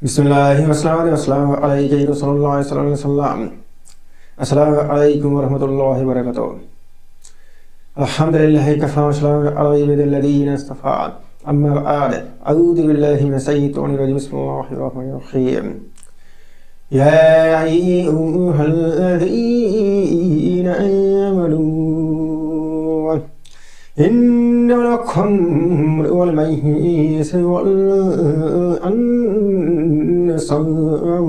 Bismillahirrahmanirrahim. Assalamu alaikum Rasulullah sallallahu alaihi wasallam. Assalamu alaikum warahmatullahi wabarakatuh. Alhamdulillahi kafa wa salamun ala ibadilladhina istafa. Amma ba'd. A'udhu billahi minash shaitanir rajim. Bismillahir rahmanir rahim. Ya ayyuhalladhina amanu إنما الخمر والميسر والأنصاب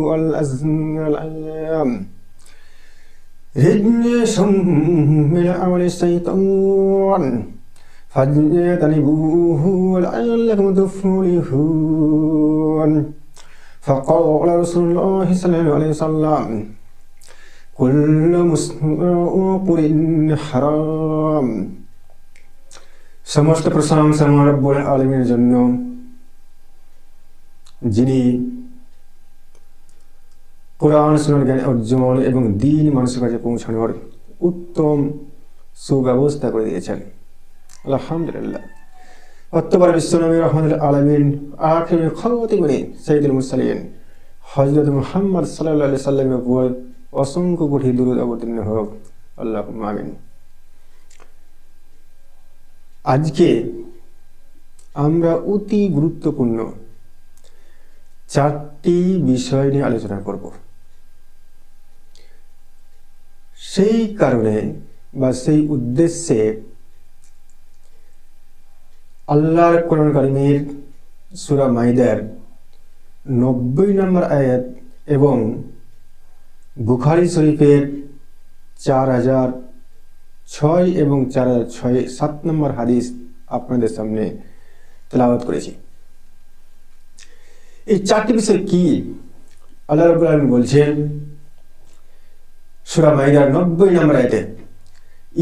والأزلام رجس من عمل الشيطان فاجتنبوه لعلكم تفلحون فقال رسول الله صلى الله عليه وسلم كل مسكر حرام সমস্ত প্রশংসা রব্বুল আলামিনের জন্য, যিনি কোরআন সুন্নাহর জ্ঞান অর্জন এবং দ্বীন মানুষের কাছে পৌঁছানোর উত্তম সুব্যবস্থা করে দিয়েছেন। আলহামদুলিল্লাহ। অতঃপর বিশ্বনবী রাহমাতুল আলামিন আখিরুল খাতিমিন সাইয়্যিদুল মুরসালিন হযরত মুহাম্মদ সাল্লাল্লাহু আলাইহি সাল্লামের উপর অসংখ্য কোটি দুরূদ অবতীর্ণ হোক। আল্লাহুম্মা আমিন। আজকে আমরা অতি গুরুত্বপূর্ণ চারটি বিষয় নিয়ে আলোচনা করব। সেই কারণে বা সেই উদ্দেশ্যে আল্লাহর কোরআন কারীমের সূরা মাইদার 90 নম্বর আয়াত এবং বুখারী শরীফের 4006 এবং 4007 নম্বর হাদিস আপনাদের সামনে তেলাওয়াত করেছি। এই চারটি বিষয় কি? আল্লাহ রাব্বুল আলামিন বলছেন সূরা মাইদার 90 নম্বর আয়াতে,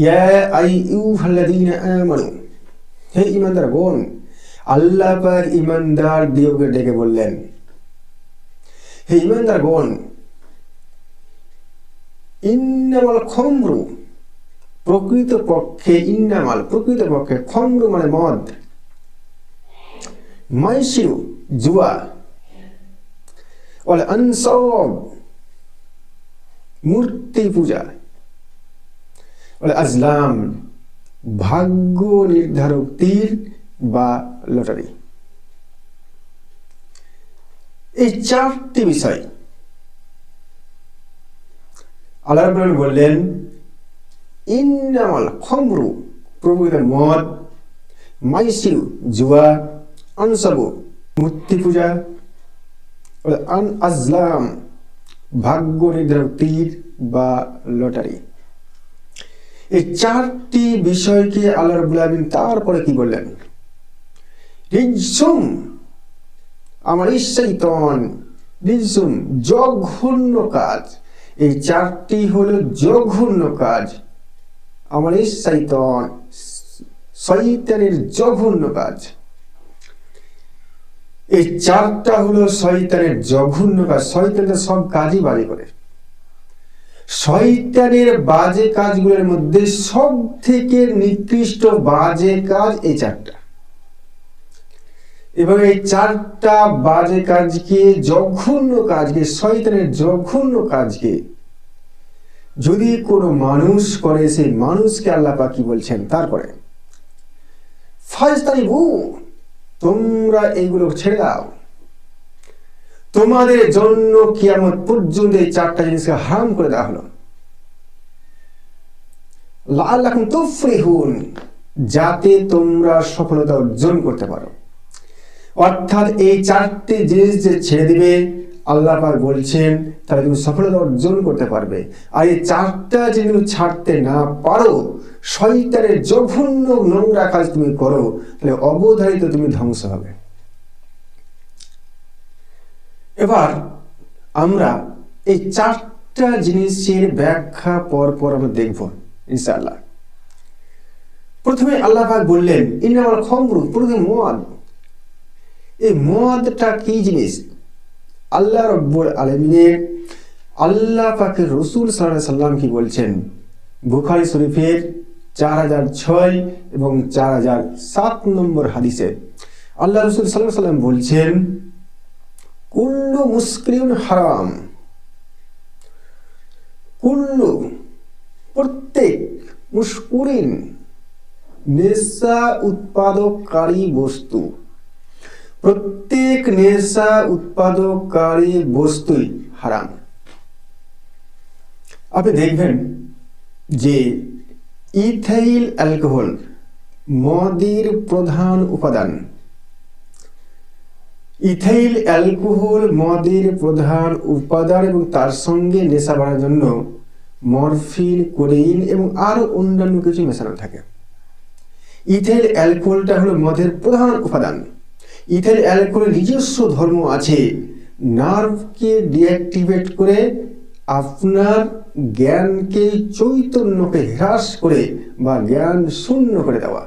ইয়া আইয়ুহাল্লাযীনা আমানু, হে ঈমানদারগণ। আল্লাহ পাক ঈমানদারদেরকে ডেকে বললেন, হে ঈমানদারগণ, ইন্নামাল খামরু, প্রকৃতপক্ষে ইন্নামাল, প্রকৃতপক্ষে, খামরু মানে মদ, মাইসিরু জুয়া, ওয়াল আনসাব মূর্তি পূজা, ওয়াল আজলাম ভাগ্য নির্ধারক তীর বা লটারি। এই চারটি বিষয় আল্লাহ রাব্বুল আলামিন বললেন, ইন্নামাল খামরু প্রকৃত মদ, মাইসিরু জুয়া, আনসাবু মূর্তি পূজা, আজলাম ভাগ্য নির্ধারক তীর বা লটারি। এই চারটি বিষয়কে আল্লাহ রাব্বুল আলামিন তারপরে কি বললেন? রিজসুম, আমার শয়তান, রিজসুম জঘন্য কাজ। এই চারটি হলো জঘন্য কাজ। আমার শয়তান, শয়তানের জঘন্য কাজ। এই চারটা হলো শয়তানের জঘন্য কাজ। শয়তানের সব কাজই বাজে করে। শয়তানের বাজে কাজগুলোর মধ্যে সব থেকে নিকৃষ্ট বাজে কাজ এই চারটা। এবং এই চারটা বাজে কাজকে, জঘন্য কাজকে, শয়তানের জঘন্য কাজকে যদি কোনো মানুষ করে, সেই মানুষকে আল্লাহ পাক কি বলছেন? তারপরে ফাজতানিবু, তোমরা এইগুলো ছেড়ে দাও। তোমাদের জন্য কিয়ামত পর্যন্ত এই চারটা জিনিসকে হারাম করে দেওয়া হলো। লাআল্লাকুম তুফলিহুন, যাতে তোমরা সফলতা অর্জন করতে পারো। অর্থাৎ এই চারটি জিনিস যে ছেড়ে দিবে, আল্লাহ পাক বলছেন তাহলে তুমি সফলতা অর্জন করতে পারবে। আর এই চারটা জিনিস ছাড়তে না পারো, শয়তানের জঘন্য নোংরা কাজ তুমি করো, তাহলে অবধারিত তুমি ধ্বংস হবে। এবার আমরা এই চারটা জিনিসের ব্যাখ্যা পর আমরা দেখব ইনশাআল্লাহ। প্রথমে আল্লাহ পাক বললেন ইন্নামাল খামরু, প্রথমে মদ। এই মদটা কি জিনিস? আল্লাহ রাব্বুল আলামিনের, আল্লাহ পাকের রাসূল সাল্লাল্লাহু আলাইহি সাল্লাম কি বলছেন? বুখারী শরীফের 4006 এবং 4007 নম্বর হাদিসে আল্লাহ রাসূল সাল্লাল্লাহু আলাইহি সাল্লাম বলছেন, কুল্লু মুস্কিরিন হারাম, কুল্লু প্রত্যেক, মুস্কুরিন নেশা উৎপাদককারী বস্তু, প্রত্যেক নেশা উৎপাদককারী বস্তুই হারাম। আপনি দেখবেন যে ইথাইল অ্যালকোহল মদের প্রধান উপাদান। ইথাইল অ্যালকোহল মদের প্রধান উপাদান এবং তার সঙ্গে নেশা বাড়ানোর জন্য মরফিন, কোডেইন এবং আরো অন্যান্য কিছু মেশানো থাকে। ইথাইল অ্যালকোহলটা হলো মদের প্রধান উপাদান। ইথাইল অ্যালকোহলের নিজস্ব ধর্ম আছে, নার্ভকে ডিঅ্যাক্টিভেট করে আপনার জ্ঞানকে, চৈতন্যকে হ্রাস করে বা জ্ঞান শূন্য করে দেওয়া,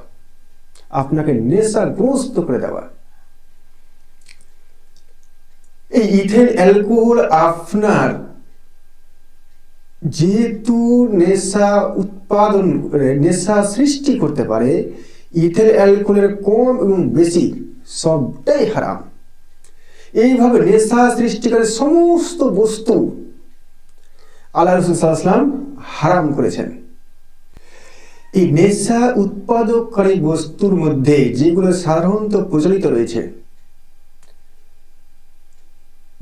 আপনাকে নেশাগ্রস্ত করে দেওয়া। এই ইথাইল অ্যালকোহল আপনার যেহেতু নেশা উৎপাদন, নেশা সৃষ্টি করতে পারে, ইথাইল অ্যালকোহলের কম এবং বেশি সবটাই হারাম। এইভাবে নেশা সৃষ্টিকারী সমস্ত বস্তু আল্লাহ রাসূল সাল্লাল্লাহু আলাইহি ওয়াসাল্লাম হারাম করেছেন। এই নেশা উৎপাদককারী বস্তুর মধ্যে যেগুলো সাধারণত প্রচলিত রয়েছে,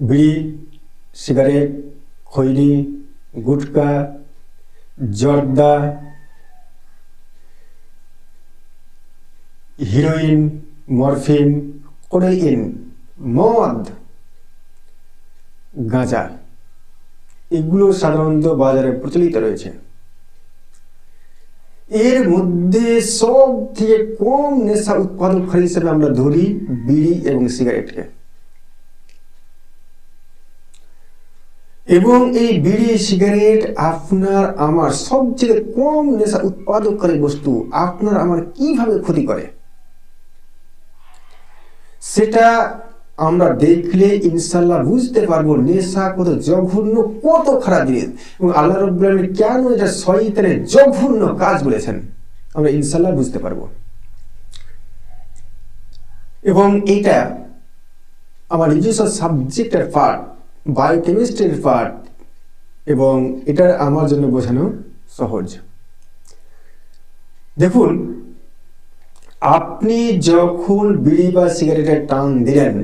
বিড়ি, সিগারেট, খৈনি, গুটকা, জর্দা, হিরোইন, মরফিন, কোডেইন, মদ, গাঁজা, এগুলো সাধারণত বাজারে প্রচলিত রয়েছে। এর মধ্যে সব থেকে কম নেশা উৎপাদককারী হিসেবে আমরা ধরি বিড়ি এবং সিগারেটকে। এবং এই বিড়ি, সিগারেট আপনার আমার সবচেয়ে কম নেশা উৎপাদককারী বস্তু আপনার আমার কিভাবে ক্ষতি করে, সেটা আমরা দেখলে ইনশাল্লাহ বুঝতে পারবো নেশা কত জঘন্য, কত খারাপ জিনিস, এবং আল্লাহ রাব্বুল আলামিন কেন এটা শয়তানের জঘন্য কাজ বলেছেন আমরা ইনশাল্লাহ বুঝতে পারবো। এবং এটা আমার নিজস্ব সাবজেক্টের পার্ট, বায়োকেমিস্ট্রির পার্ট, এবং এটা আমার জন্য বোঝানো সহজ। দেখুন, আপনি যখন বিড়ি বা সিগারেটের টান দিলেন,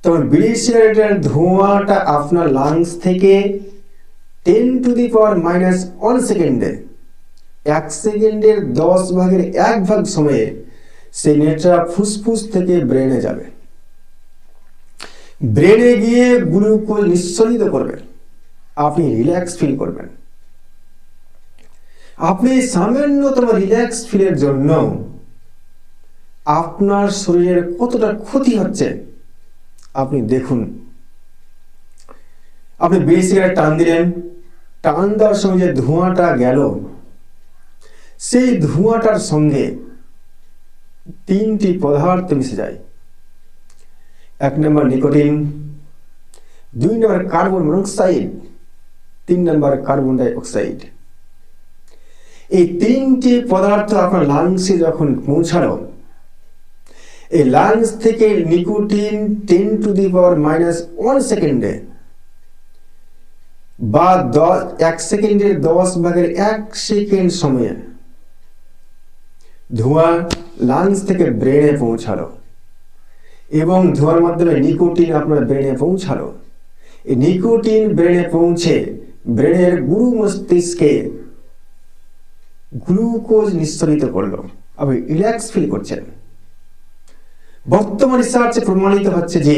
তখন বিড়ি সিগারেটের ধোঁয়াটা আপনার লাংস থেকে 10⁻⁻1 সেকেন্ডে, 1 সেকেন্ডের 10/1 সময়ে সেই নেটটা ফুসফুস থেকে ব্রেনে যাবে। ব্রেনে গিয়ে গ্লুকোজ নিঃসরিত করবে, আপনি রিল্যাক্স ফিল করবেন। আপনি সামান্যতম রিল্যাক্স ফিলের জন্য আপনার শরীরের কতটা ক্ষতি হচ্ছে আপনি দেখুন। আপনি বিড়ি সিগারেট টান দিলেন, টান দেওয়ার সঙ্গে যে ধোঁয়াটা গেল, সেই ধোঁয়াটার সঙ্গে 3টি পদার্থ মিশে যায়। 1 নম্বর নিকোটিন, 2 নম্বর কার্বন মনোক্সাইড, 3 নম্বর কার্বন ডাই অক্সাইড। এই 3টি পদার্থ আপনার লাংসে যখন পৌঁছালো, এই লাংস থেকে নিকোটিন 10⁻⁻1 সেকেন্ডে বা 1 সেকেন্ডের 10/1 সেকেন্ড সময়ে ধোঁয়া লাংস থেকে ব্রেনে পৌঁছালো, এবং ধোঁয়ার মাধ্যমে নিকোটিন আপনার ব্রেনে পৌঁছালো। এই নিকোটিন ব্রেনে পৌঁছে ব্রেনের গুরু মস্তিষ্কে গ্লুকোজ নিঃসরিত করলো, আপনি রিল্যাক্স ফিল করছেন। বর্তমান রিসার্চে প্রমাণিত হচ্ছে যে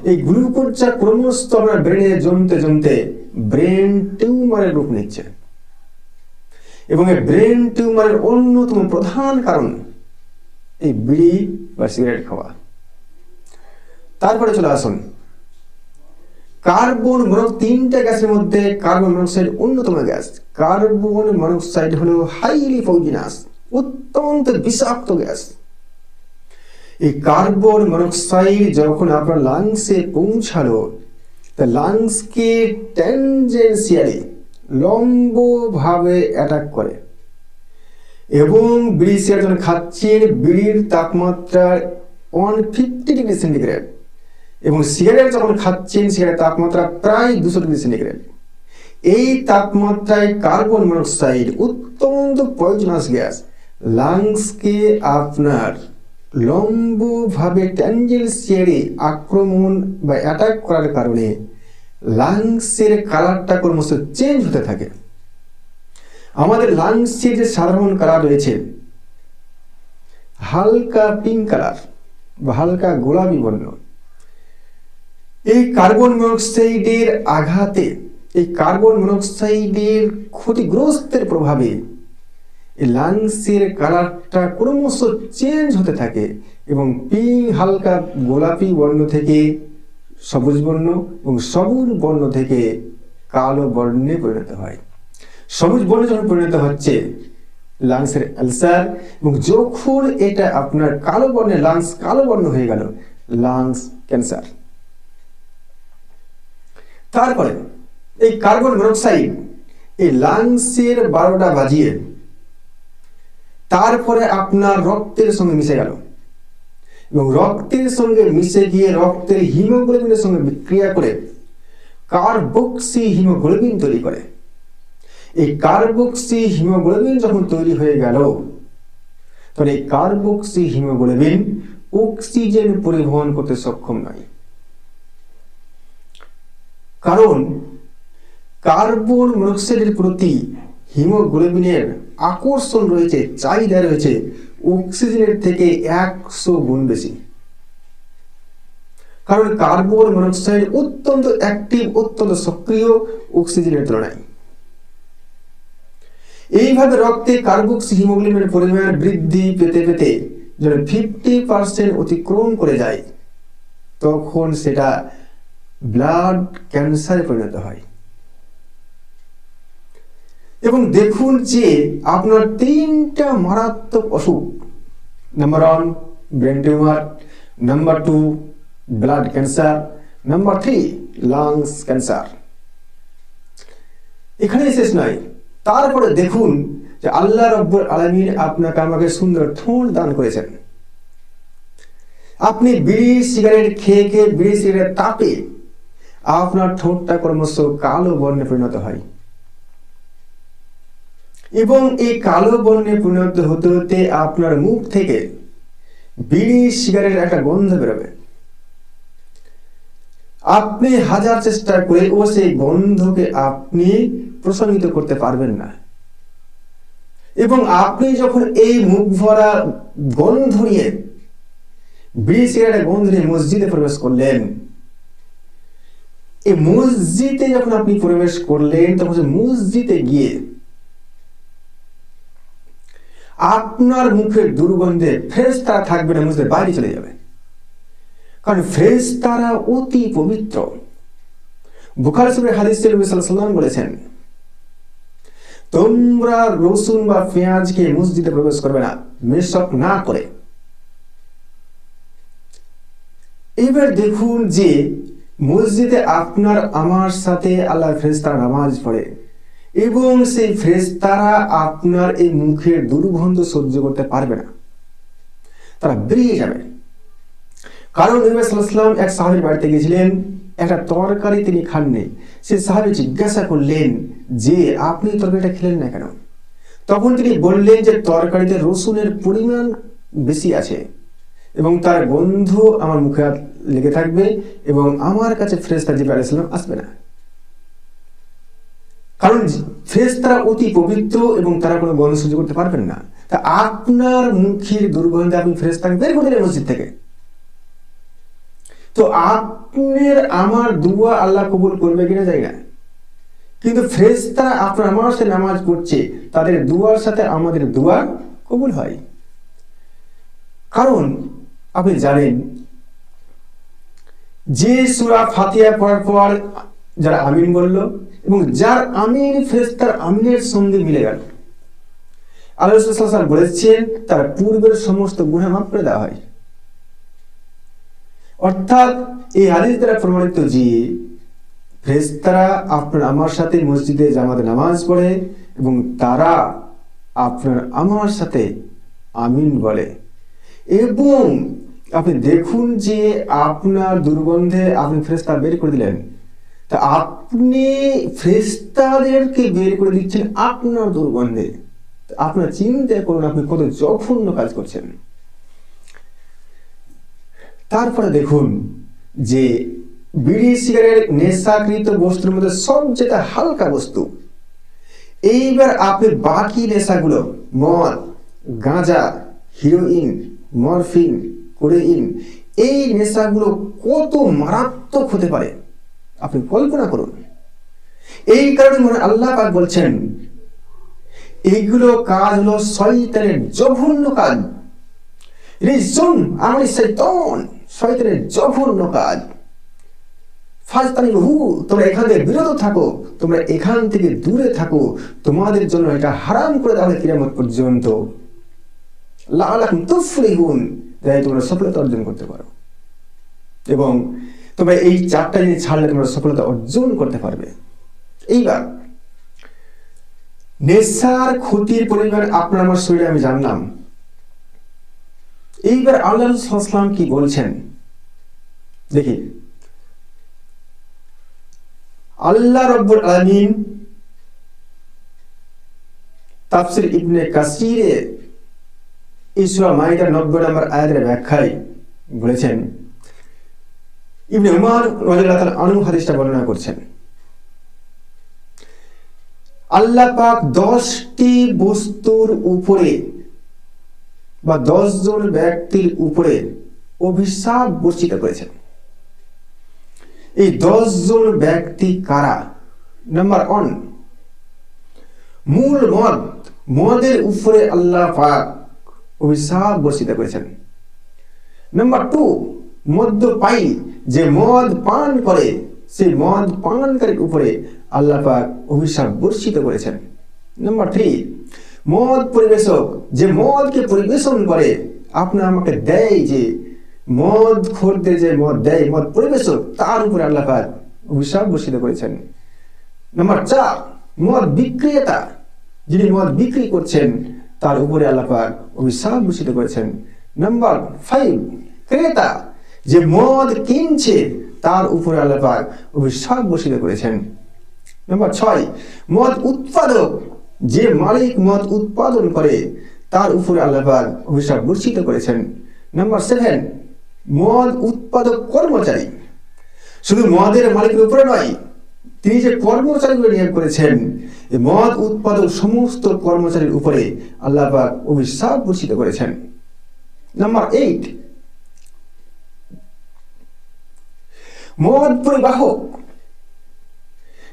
এই গ্লুকোজটা ক্রমশ আপনার ব্রেনে জমতে জমতে ব্রেন টিউমারের রূপ নিচ্ছে, এবং এই ব্রেন টিউমারের অন্যতম প্রধান কারণ এই বিড়ি বা সিগারেট খাওয়া। তারপরে চলে আসুন কার্বন মনোক্সাইড। 3টা গ্যাসের মধ্যে কার্বন মনোক্সাইড অন্যতম গ্যাস। কার্বন মনোক্সাইড হলো হাইলি পয়জনাস, অত্যন্ত বিষাক্ত গ্যাস। এই কার্বন মনোক্সাইড যখন আপনার লাংসে পৌঁছালো, তা লাংসকে ট্যানজেন্সিয়ালি, লম্বভাবে অ্যাটাক করে, এবং বিড়ি সিগারেট যখন খাচ্ছেন, বিড়ির তাপমাত্রা 150°C, এবং সিগারেট যখন খাচ্ছেন সিগারেটের তাপমাত্রা প্রায় 200°C। এই তাপমাত্রায় কার্বন মনোক্সাইড অত্যন্ত পয়জনাস গ্যাস লাংসকে আপনার লম্বভাবে ট্যানজেন্সিয়ালি আক্রমণ বা অ্যাটাক করার কারণে লাংসের কালারটা ক্রমশ চেঞ্জ হতে থাকে। আমাদের লাংসের যে সাধারণ কালার রয়েছে হালকা পিঙ্ক কালার বা হালকা গোলাপি বর্ণ, এই কার্বন মনোক্সাইডের আঘাতে, এই কার্বন মনোক্সাইডের ক্ষতিগ্রস্তের প্রভাবে এই লাংসের কালারটা ক্রমশ চেঞ্জ হতে থাকে এবং পিঙ্ক হালকা গোলাপি বর্ণ থেকে সবুজ বর্ণ এবং সবুজ বর্ণ থেকে কালো বর্ণে পরিণত হয়। সবুজ বর্ণে যখন পরিণত হচ্ছে লাংসের আলসার, এবং যখন এটা আপনার কালো বর্ণে লাংস কালো বর্ণ হয়ে গেল লাংস ক্যান্সার। তারপরে এই কার্বন মনোক্সাইড এই লাংসের 12টা বাজিয়ে তারপরে আপনার রক্তের সঙ্গে মিশে গেল এবং রক্তের সঙ্গে মিশে গিয়ে রক্তের হিমোগ্লোবিনের সঙ্গে বিক্রিয়া করে কার্বক্সি হিমোগ্লোবিন তৈরি করে। এই কার্বক্সি হিমোগ্লোবিন যখন তৈরি হয়ে গেল তখন এই কার্বক্সি হিমোগ্লোবিন অক্সিজেন পরিবহন করতে সক্ষম নয়, কারণ কার্বন মনোক্সাইডের প্রতি হিমোগ্লোবিনের আকর্ষণ রয়েছে, চাহিদা রয়েছে অক্সিজেনের থেকে 100 গুণ বেশি। কারণ কার্বন মনোক্সাইড অত্যন্ত অ্যাক্টিভ, অত্যন্ত সক্রিয় অক্সিজেনের তুলনায়। এইভাবে রক্তে কার্বক্সি হিমোগ্লোবিনের পরিমাণ বৃদ্ধি পেতে পেতে যখন 50% অতিক্রম করে যায় তখন সেটা ব্লাড ক্যান্সারে পরিণত হয়। এবং দেখুন যে আপনার 3টা মারাত্মক অসুখ, number 1 brain tumour, number 2 blood cancer, number 3 lungs cancer, এখানে শেষ নয়। তারপরে দেখুন যে আল্লাহ রাব্বুল আলামিন আপনাকে আমাকে সুন্দর ঠোঁট দান করেছেন। আপনি বিড়ি সিগারেট খেয়ে খেয়ে বিড়ি সিগারেট তাপে আপনার ঠোঁটটা ক্রমশ কালো বর্ণে পরিণত হয় এবং এই কালো বর্ণে পরিণত হতে হতে আপনার মুখ থেকে বিড়ি সিগারেটের একটা গন্ধ বেরোবে। আপনি হাজার চেষ্টা করে ও সেই গন্ধকে আপনি প্রশমিত করতে পারবেন না, এবং আপনি যখন এই মুখ ভরা গন্ধ নিয়ে বিড়ি সিগারেটের গন্ধ নিয়ে মসজিদে প্রবেশ করলেন, এই মসজিদে যখন আপনি প্রবেশ করলেন তখন মসজিদে গিয়ে আপনার মুখের দুর্গন্ধে ফেরেশতারা থাকবে না, মসজিদের বাইরে চলে যাবে। কারণ ফেরেশতারা অতি পবিত্র। বুখারী শরীফের হাদিসে নবী সাল্লাল্লাহু আলাইহি ওয়াসাল্লাম বলেছেন, তোমরা রসুন বা পেঁয়াজকে মসজিদে প্রবেশ করবে না মেশক না করে। এবার দেখুন যে মসজিদে আপনার আমার সাথে আল্লাহর ফেরেশতারা নামাজ পড়ে এবং সেই ফেরেশতারা আপনার এই মুখের দুর্গন্ধ সহ্য করতে পারবে না, তারা বেরিয়ে যাবে। কারণ নবী সাল্লাল্লাহু আলাইহি ওয়াসাল্লাম এক সাহাবীর বাড়িতে গিয়েছিলেন, একটা তরকারি তিনি খাননি। সে সাহাবী জিজ্ঞাসা করলেন যে আপনি তরকারিটা খেলেন না কেন? তখন তিনি বললেন যে তরকারিতে রসুনের পরিমাণ বেশি আছে এবং তার গন্ধ আমার মুখে লেগে থাকবে এবং আমার কাছে ফেরেশতা জিবরাইল আলাইহিস সালাম আসবে না। কারণ ফেরেশতারা অতি পবিত্র এবং তারা কোনো গন্ধ সহ্য করতে পারবেন না। তা আপনার মুখের দুর্গন্ধে আপনি ফেরেশতাকে বের করে দিলেন মসজিদ থেকে, তো আপনার আমার দুয়া আল্লাহ কবুল করবে কিনা জানি না, কিন্তু ফেরেশতারা আপনার আমার সাথে নামাজ পড়ছে, তাদের দুয়ার সাথে আমাদের দুয়া কবুল হয়। কারণ আপনি জানেন যে সূরা ফাতিহা পড়ার পর যারা আমিন বলল এবং যার আমিন ফেরেশতার আমিনের সঙ্গে মিলে গেল, আল্লাহ রাসূল সাল্লাল্লাহু আলাইহি ওয়াসাল্লাম বলেছেন তার পূর্বের সমস্ত গুনাহ মাফ করে দেওয়া হয়। অর্থাৎ এই হাদিস দ্বারা প্রমাণিত যে ফেরেশতারা আপনার আমার সাথে মসজিদে জামাতে নামাজ পড়ে এবং তারা আপনার আমার সাথে আমিন বলে, এবং আপনি দেখুন যে আপনার দুর্গন্ধে আপনি ফেরেশতা বের করে দিলেন, তা আপনি ফেরেশতাদেরকে বের করে দিচ্ছেন আপনার দুর্গন্ধে। আপনার চিন্তা করুন আপনি কত জঘন্য কাজ করছেন। তারপরে দেখুন যে বিড়ি সিগারেট নেশাকৃত বস্তুর মধ্যে সবচেয়ে হালকা বস্তু। এইবার আপনি বাকি নেশাগুলো, মদ, গাঁজা, হিরোইন, মরফিন, কোডেইন, এই নেশাগুলো কত মারাত্মক হতে পারে আপনি কল্পনা করুন। এই কারণে মনে আল্লাহ পাক বলছেন এইগুলো কাজ হলো শয়তানের জঘন্য কাজ। রিজসুন আমলি শাইতান, শয়তানের জঘন্য কাজ। ফাজতানিবহু, তোমরা এখান থেকে বিরত থাকো, তোমরা এখান থেকে দূরে থাকো, তোমাদের জন্য এটা হারাম করে দেওয়া হবে কিয়ামত পর্যন্ত। লাআল্লাকুম তুফলিহুন, যাতে তোমরা সফলতা অর্জন করতে পারো। এবং তোমরা এই চারটা জিনিস ছাড়লে তোমরা সফলতা অর্জন করতে পারবে। এইবার নেশার ক্ষতির পরিমাণ আপনার আমার শরীরে আমি জানলাম। এইবার আল্লাহ রাসূল সাল্লাল্লাহু আলাইহি ওয়াসাল্লাম কি বলছেন দেখি। আল্লাহ রাব্বুল আলামিন তাফসীর ইবনে কাসিরে সূরা মাইদার 90 নম্বর আয়াতের ব্যাখ্যায় বলেছেন, ইবনে উমর রাদিয়াল্লাহু তাআলা আনহু হাদিসটা বর্ণনা করছেন, আল্লাহ পাক 10টি বস্তুর উপরে বা 10 জন ব্যক্তির উপরে অভিশাপ বর্ষিত করেছেন। এই 10 জন ব্যক্তি কারা? নাম্বার 1, মূল মদ, মদের উপরে আল্লাহ পাক অভিশাপ বর্ষিত করেছেন। নাম্বার 2, মদ্যপায়ী, যে মদ পান করে সেই মদ পানকারীর উপরে আল্লাহ পাক অভিশাপ বর্ষিত করেছেন। নাম্বার 3, মদ পরিবেশক, যে মদকে পরিবেশন করে আপনি আমাকে দেয়, যে মদ খোরদের যে মদ দেয়, মদ পরিবেশক, তার উপরে আল্লাহ পাক অভিশাপ বর্ষিত করেছেন। নাম্বার 4, মদ বিক্রেতা, যিনি মদ বিক্রি করছেন তার উপরে আল্লাহ পাক অভিশাপ বর্ষিত করেছেন। নাম্বার 5, ক্রেতা, যে মদ কিনছে তার উপরে আল্লাহ পাক অভিশাপ বর্ষিত করেছেন। নাম্বার 6, মদ উৎপাদক, যে মালিক মদ উৎপাদন করে তার উপরে আল্লাহ পাক অভিশাপ বর্ষিত করেছেন। নাম্বার 7, মদ উৎপাদক কর্মচারী, শুধু মদের মালিকের উপরে নয়, তিনি যে কর্মচারীগুলো নিয়োগ করেছেন মদ উৎপাদক সমস্ত কর্মচারীর উপরে আল্লাহ পাক অভিশাপ বর্ষিত করেছেন। নাম্বার 8, মদ পরিবাহক,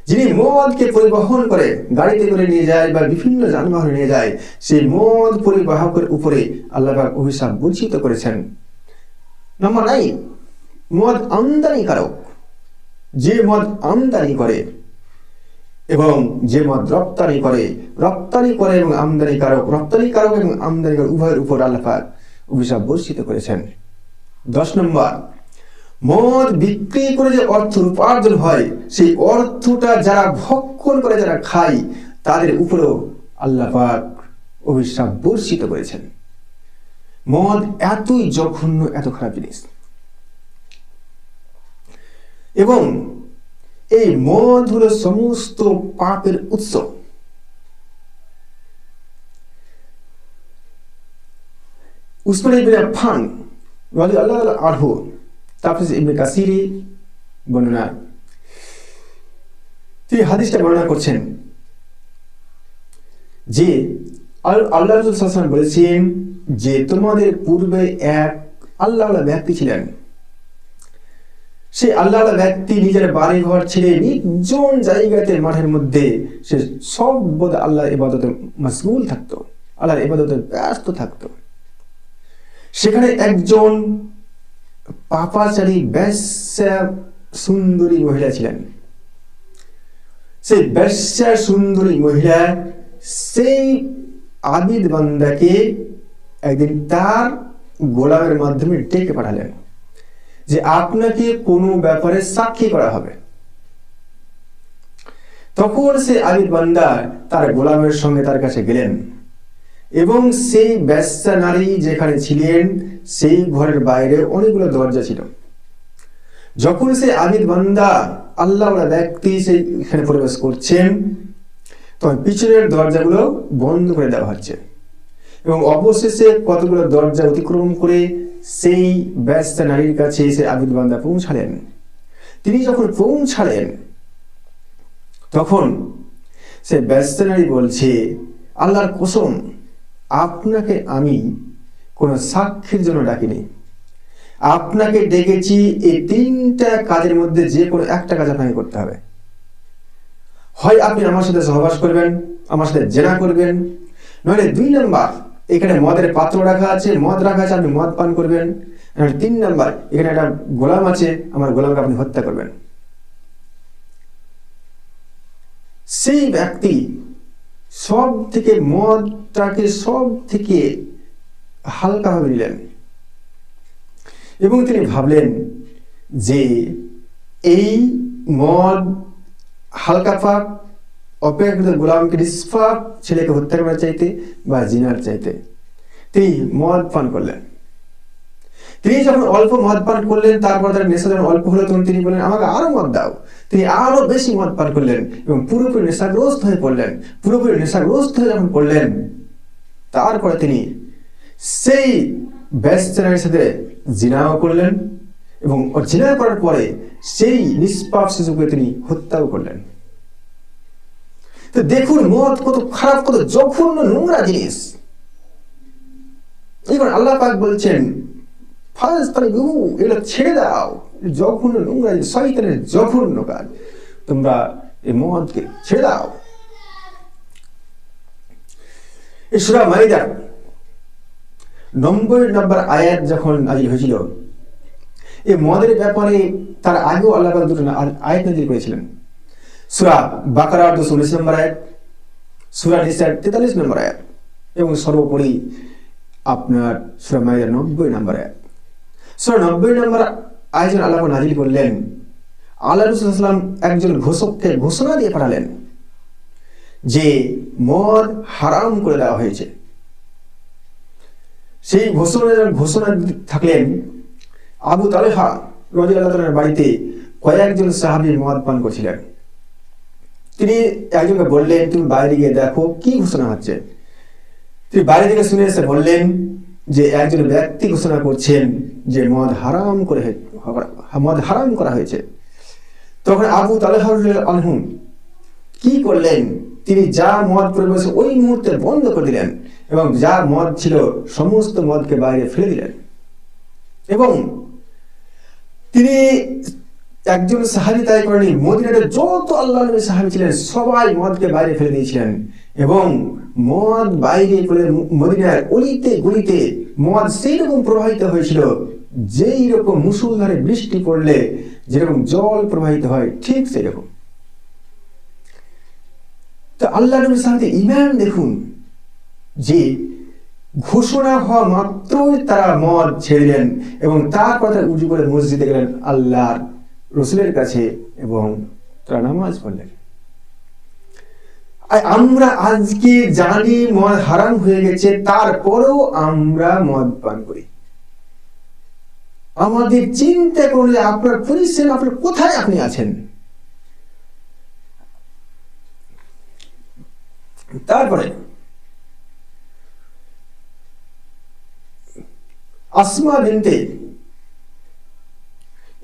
যিনি মদকে পরিবহন করে গাড়িতে করে নিয়ে যায় বা বিভিন্ন যানবাহনে নিয়ে যায়, সেই মদ পরিবাহকের উপরে আল্লাহ পাক অভিশাপ বর্ষিত করেছেন। নাম্বার 9, মদ আমদানিকারক, যে মদ আমদানি করে এবং যে মদ রপ্তানি করে এবং আমদানিকারক, রপ্তানিকারক এবং আমদানিকারক উভয়ের উপর আল্লাহ পাক অভিশাপ বর্ষিত করেছেন। 10 নম্বর, মদ বিক্রি করে যে অর্থ উপার্জন হয় সেই অর্থটা যারা ভক্ষণ করে, যারা খায়, তাদের উপরেও আল্লাহ পাক অভিশাপ বর্ষিত করেছেন। মদ এতই জঘন্য, এত খারাপ জিনিস। এবং এই মদ হলো সমস্ত পাপের উৎস। উসমান ইবনে আফফান রাদিয়াল্লাহু আনহু তাফসীর ইবনে কাসিরে বর্ণনা, তিনি হাদিসটা বর্ণনা করছেন যে আল্লাহ রাসূল সাল্লাল্লাহু আলাইহি ওয়াসাল্লাম বলেছেন যে তোমাদের পূর্বে এক আল্লাহওয়ালা ব্যক্তি ছিলেন। সেই আল্লাহওয়ালা ব্যক্তি নিজের বাড়ি ঘর ছেড়ে নির্জন জায়গাতে মাঠের মধ্যে সে সর্বদা আল্লাহর ইবাদতে মশগুল থাকতো, আল্লাহর ইবাদতে ব্যস্ত থাকতো। সেখানে একজন পাপাচারী বেশ্যা সুন্দরী মহিলা ছিলেন। সেই বেশ্যা সুন্দরী মহিলা সেই আবিদ বান্দাকে একদিন তার গোলামের মাধ্যমে ডেকে পাঠালেন যে আপনাকে কোনো ব্যাপারে সাক্ষী করা হবে। তখন সে আবিদ বান্দা তার গোলামের সঙ্গে তার কাছে গেলেন এবং সেই বেশ্যা নারী যেখানে ছিলেন সেই ঘরের বাইরে অনেকগুলো দরজা ছিল। যখন সেই আবিদ বান্দা আল্লাহ ব্যক্তি সেইখানে প্রবেশ করছেন, তখন পিছনের দরজাগুলো বন্ধ করে দেওয়া হচ্ছে এবং অবশেষে কতগুলো দরজা অতিক্রম করে সেই ব্যস্ত নারীর কাছে এসে আবিদ বান্দা পৌঁছালেন। তিনি যখন পৌঁছালেন তখন সে ব্যস্ত নারী বলছে, আল্লাহর কসম, আপনাকে আমি কোনো সাক্ষীর জন্য ডাকিনি, আপনাকে ডেকেছি এই 3টা কাজের মধ্যে যে কোনো একটা কাজ আপনাকে করতে হবে। হয় আপনি আমার সাথে সহবাস করবেন, আমার সাথে জেনা করবেন, নইলে 2 নাম্বার এখানে মদের পাত্র রাখা আছে, মদ রাখা আছে, আপনি মদ পান করবেন, 3 নাম্বার এখানে একটা গোলাম আছে, আমার গোলামকে আপনি হত্যা করবেন। সেই ব্যক্তি সব থেকে মদটাকে সব থেকে হালকাভাবে নিলেন এবং তিনি ভাবলেন যে এই মদ হালকা পাপ অপেক্ষাকৃত গোলামকে নিষ্পাপ ছেলেকে হত্যা করার চাইতে বা জিনার চাইতে তিনি মদ পান করলেন। তিনি যখন অল্প মদ পান করলেন, তারপর তার নেশা যখন অল্প হলো, তখন তিনি বললেন আমাকে আরো মদ দাও। তিনি আরো বেশি মদ পান করলেন এবং পুরোপুরি নেশাগ্রস্ত হয়ে পড়লেন। পুরোপুরি নেশাগ্রস্ত হয়ে যখন পড়লেন, তারপরে তিনি সেই ব্যস্ত নারীর সাথে জিনাও করলেন এবং জিনা করার পরে সেই নিষ্পাপ শিশুকে তিনি হত্যাও করলেন। তো দেখুন মদ কত খারাপ, কত জঘন্য নোংরা জিনিস। এবার আল্লাহ পাক বলছেন এগুলো ছেড়ে দাও, জঘন্য নোংরা, শয়তানের জঘন্য কাজ, তোমরা এই মদকে ছেড়ে দাও। এই সূরা মাইদা 90 নম্বর আয়াত যখন নাযিল হয়েছিল, এই মদের ব্যাপারে তার আগেও আল্লাহ পাক 2টা আয়াত নাযিল করেছিলেন। সূরা বাকারার 219 নম্বর আয়াত, সূরা নিসার 43 নম্বর আয়াত এবং সর্বোপরি আপনার সূরা মাইদার 90 নম্বর আয়াত। সূরা 90 নম্বর আয়াত আল্লাহ নাযিল করলেন, আল্লাহ রাসূল সাল্লাল্লাহু আলাইহি ওয়াসাল্লাম একজন ঘোষককে ঘোষণা দিয়ে পাঠালেন যে মদ হারাম করে দেওয়া হয়েছে। সেই ঘোষণা থাকলেন আবু তালহা রাদিয়াল্লাহু তাআলার বাড়িতে কয়েকজন সাহাবী মদ পান করছিলেন। তিনি একজনকে বললেন, তুমি বাইরে গিয়ে দেখো কি ঘোষণা হচ্ছে। তিনি বাইরে থেকে শুনে এসে বললেন যে একজন ব্যক্তি ঘোষণা করছেন যে মদ হারাম করা হয়েছে। তখন আবু তালহা রাদিয়াল্লাহু আনহু কি করলেন, তিনি যা মদ পরিবেশ ওই মুহূর্তে বন্ধ করে দিলেন এবং যা মদ ছিল সমস্ত মদকে বাইরে ফেলে দিলেন। এবং তিনি একজন সাহাবী তাই করেনি, মদিনাতে যত আল্লাহর নবী সাহাবী ছিলেন সবাই মদকে বাইরে ফেলে দিয়েছিলেন এবং মদ বাইরে করে মদিনার অলিতে গলিতে মদ সেই রকম প্রবাহিত হয়েছিল যেই রকম মুষলধারে বৃষ্টি পড়লে যেরকম জল প্রবাহিত হয় ঠিক সেই রকম। তো আল্লাহর নবীর সাথে ঈমান দেখুন যে ঘোষণা হওয়া মাত্রই তারা মদ ছেড়লেন এবং তারপর তারা উজু করে মসজিদে গেলেন আল্লাহর রাসূলের কাছে এবং তারা নামাজ পড়লেন। আমরা আজকে জানি মদ হারাম হয়ে গেছে, তারপরেও আমরা মদ পান করি। আমাদের চিন্তা করলে আপনার পরিশ্রম, আপনার কোথায় আপনি আছেন। তারপরে আসমা বিনতে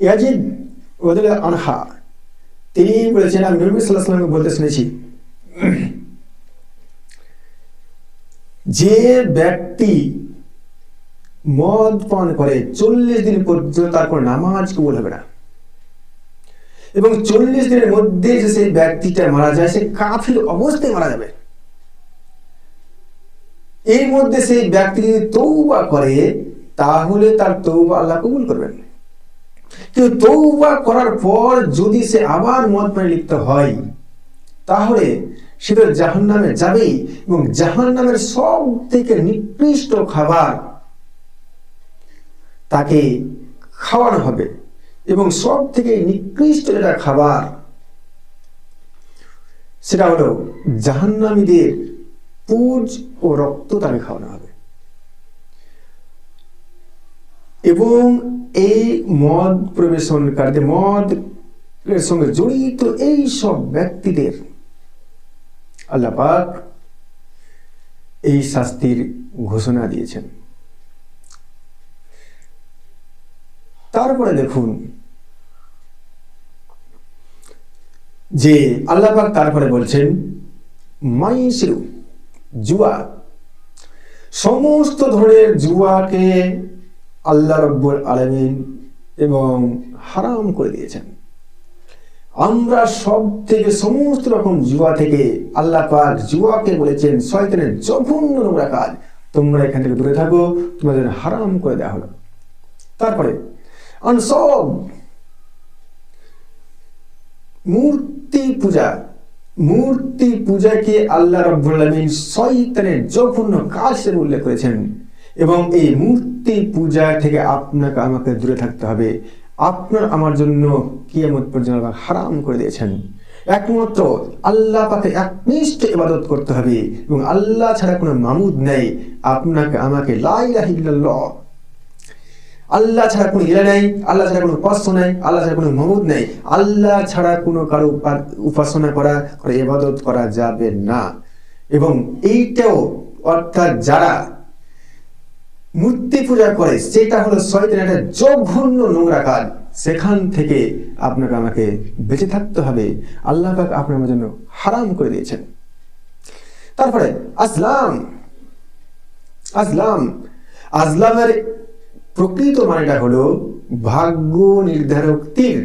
ইয়াজিদ রাদিয়াল্লাহু আনহা তিনি বলেছেন, আমি নবী সাল্লাল্লাহু আলাইহি ওয়াসাল্লামকে বলতে শুনেছি যে ব্যক্তি মদ পান করে 40 দিন পর্যন্ত তার কোনো নামাজ কবুল হবে না এবং 40 দিনের মধ্যে যে সেই ব্যক্তিটা মারা যায় সে কাফির অবস্থায় মারা যাবে। এর মধ্যে সেই ব্যক্তি যদি তওবা করে তাহলে তার তওবা আল্লাহ কবুল করবেন, কিন্তু তওবা করার পর যদি সে আবার মদ পানে লিপ্ত হয় তাহলে সে তো জাহান্নামে যাবেই এবং জাহান্নামের সব থেকে নিকৃষ্ট খাবার তাকে খাওয়ানো হবে এবং সব থেকে নিকৃষ্ট যেটা খাবার সেটা হলো জাহান্নামীদের পুজ ও রক্ত তাকে খাওয়ানো হবে। এবং এই মদ পরিবেশনকারীদের, মদ এর সঙ্গে জড়িত এই সব ব্যক্তিদের আল্লাহ পাক এই শাস্তির ঘোষণা দিয়েছেন। তারপরে দেখুন যে আল্লাহ পাক তারপরে বলছেন মাইসিরু, জুয়া, সমস্ত ধরনের জুয়াকে আল্লাহ রব্বুল আলামিন এবং হারাম করে দিয়েছেন। আমরা সব থেকে সমস্ত রকম জুয়া থেকে আল্লাহ পাক জুয়াকে বলেছেন শয়তানের জঘন্য নোংরা কাজ, তোমরা এখান থেকে দূরে থাকো, তোমাদের হারাম করে দেওয়া হলো। তারপরে আনসব, মূর্তি পূজা, মূর্তি পূজাকে আল্লাহ রাব্বুল আলামিন শয়তানের জঘন্য কাজ হিসেবে উল্লেখ করেছেন এবং এই মূর্তি পূজা থেকে আপনাকে আমাকে দূরে থাকতে হবে। আপনার আমার জন্য কিয়ামত পর্যন্ত হারাম করে দিয়েছেন। একমাত্র আল্লাহ পাকে একনিষ্ঠ ইবাদত করতে হবে এবং আল্লাহ ছাড়া কোনো মাবুদ নেই। আপনাকে আমাকে লা ইলাহা ইল্লাল্লাহ, আল্লাহ ছাড়া কোনো ইলাহ নেই, আল্লাহ ছাড়া কোনো উপাস্য নেই, আল্লাহ ছাড়া কোনো মাবুদ নেই, আল্লাহ ছাড়া কোনো কারো উপাসনা করা, ইবাদত করা যাবে না। এবং এইটাও অর্থাৎ যারা মূর্তি পূজা করে সেটা হলো শয়তানের একটা জঘন্য নোংরা কাজ, সেখান থেকে আপনাকে আমাকে বেঁচে থাকতে হবে। আল্লাহ পাক আপনার জন্য হারাম করে দিয়েছেন। তারপরে আজলাম, আজলামের প্রকৃত মানেটা হলো ভাগ্য নির্ধারক তীর।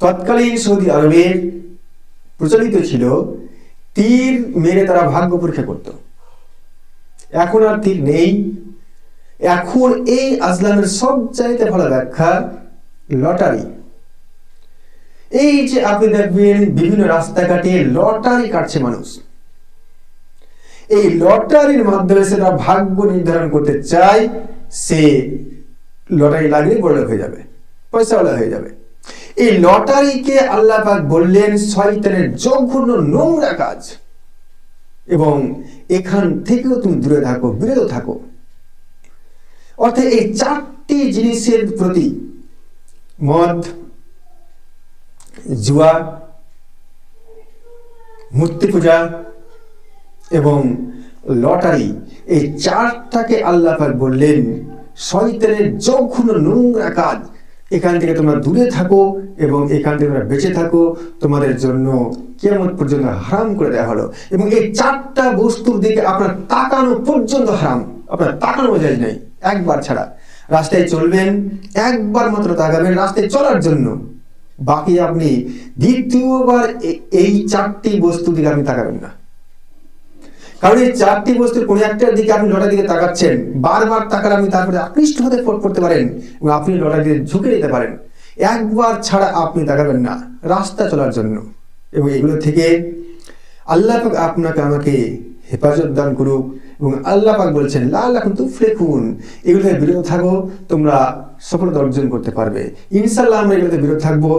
তৎকালীন সৌদি আরবের প্রচলিত ছিল তীর মেরে তারা ভাগ্য পরীক্ষা করত। এখন আর তীর নেই। এখন এই আজলামের সবচাইতে ভালো ব্যাখ্যা লটারি। এই যে আপনি দেখবেন বিভিন্ন রাস্তাঘাটে লটারি কাটছে মানুষ, এই লটারির মাধ্যমে সেটা ভাগ্য নির্ধারণ করতে চায়, সে লটারি লাগিয়ে বড়লোক হয়ে যাবে, পয়সাওয়ালা হয়ে যাবে। এই লটারিকে আল্লাহ পাক বললেন শয়তানের জঘন্য নোংরা কাজ এবং এখান থেকেও তুমি দূরে থাকো, বিরত থাকো। অর্থাৎ এই চারটি জিনিসের প্রতি, মদ, জুয়া, মূর্তি পূজা এবং লটারি, এই চারটাকে আল্লাহ পাক বললেন শয়তানের জঘন্য নোংরা কাজ, এখান থেকে তোমরা দূরে থাকো এবং এখান থেকে তোমরা বেঁচে থাকো, তোমাদের জন্য কিয়ামত পর্যন্ত হারাম করে দেওয়া হলো। এবং এই চারটা বস্তুর দিকে আপনার তাকানো পর্যন্ত হারাম, আপনার তাকানো যায় নাই একবার ছাড়া। রাস্তায় চলবেন, একবার মাত্র তাকাবেন রাস্তায় চলার জন্য, বাকি আপনি দ্বিতীয়বার এই চারটি বস্তুর দিকে আপনি তাকাবেন না। কারণ এই চারটি বস্তুর কোন একটার দিকে আপনি লটারির দিকে তাকাচ্ছেন, বারবার তাকালে আপনি তারপরে আকৃষ্ট হতে পড়তে পারেন এবং আপনি লটারির দিকে ঝুঁকে যেতে পারেন। একবার ছাড়া আপনি তাকাবেন না রাস্তা চলার জন্য। এবং এগুলো থেকে আল্লাহ পাক আপনাকে আমাকে হেফাজত দান করুক। এবং আল্লাহ পাক বলছেন লাআল্লাকুম তুফলিহুন, এগুলো থেকে বিরত থাকো, তোমরা সফলতা অর্জন করতে পারবে। ইনশাআল্লাহ আমরা এগুলোতে বিরত থাকবো।